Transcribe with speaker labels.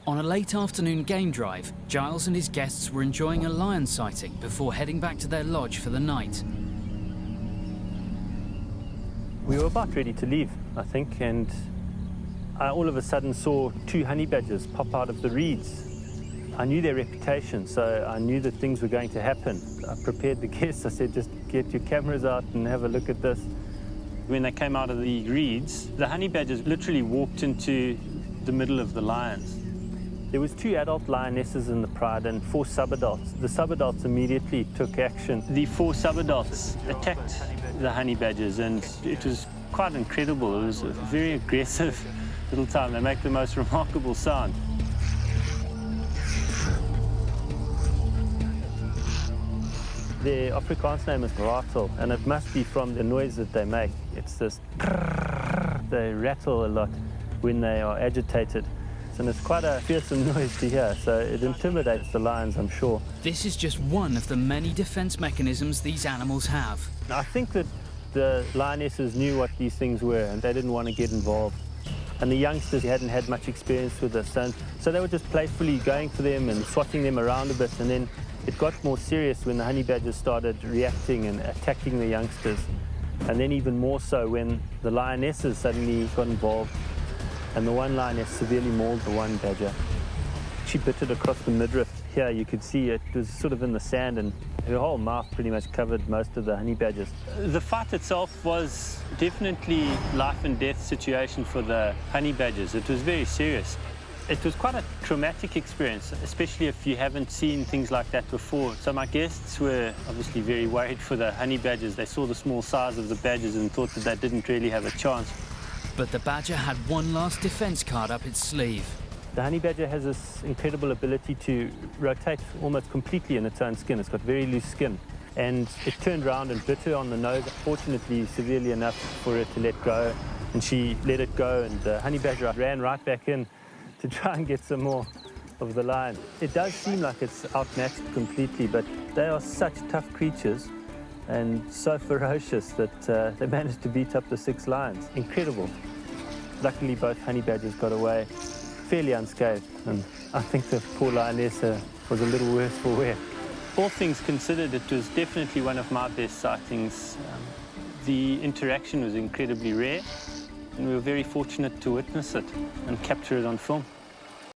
Speaker 1: On a late afternoon game drive, Giles and his guests were enjoying a lion sighting before heading back to their lodge for the night.
Speaker 2: We were about ready to leave, I think, and I all of a sudden saw 2 honey badgers pop out of the reeds. I knew their reputation, so I knew that things were going to happen. I prepared the guests. I said, just get your cameras out and have a look at this. When they came out of the reeds, the honey badgers literally walked into the middle of the lions. There was 2 adult lionesses in the pride and 4 subadults. The subadults immediately took action. The 4 subadults attacked the honey badgers, and it was quite incredible. It was a very aggressive little time. They make the most remarkable sound. Their Afrikaans name is rattle, and it must be from the noise that they make. It's this they rattle a lot when they are agitated. And it's quite a fearsome noise to hear, so it intimidates the lions, I'm sure.
Speaker 1: This is just one of the many defense mechanisms these animals have.
Speaker 2: I think that the lionesses knew what these things were, and they didn't want to get involved. And the youngsters hadn't had much experience with this, and so they were just playfully going for them and swatting them around a bit, and then it got more serious when the honey badgers started reacting and attacking the youngsters. And then even more so when the lionesses suddenly got involved, and the one lioness severely mauled the one badger. She bit it across the midriff. Here you could see it was sort of in the sand, and her whole mouth pretty much covered most of the honey badgers. The fight itself was definitely life and death situation for the honey badgers. It was very serious. It was quite a traumatic experience, especially if you haven't seen things like that before. So my guests were obviously very worried for the honey badgers. They saw the small size of the badgers and thought that they didn't really have a chance.
Speaker 1: But the badger had one last defense card up its sleeve.
Speaker 2: The honey badger has this incredible ability to rotate almost completely in its own skin. It's got very loose skin. And it turned around and bit her on the nose, fortunately severely enough for her to let go. And she let it go, and the honey badger ran right back in to try and get some more of the lion. It does seem like it's outmatched completely, but they are such tough creatures and so ferocious that they managed to beat up the 6 lions. Incredible. Luckily, both honey badgers got away fairly unscathed, and I think the poor lioness was a little worse for wear. All things considered, it was definitely one of my best sightings. The interaction was incredibly rare, and we were very fortunate to witness it and capture it on film.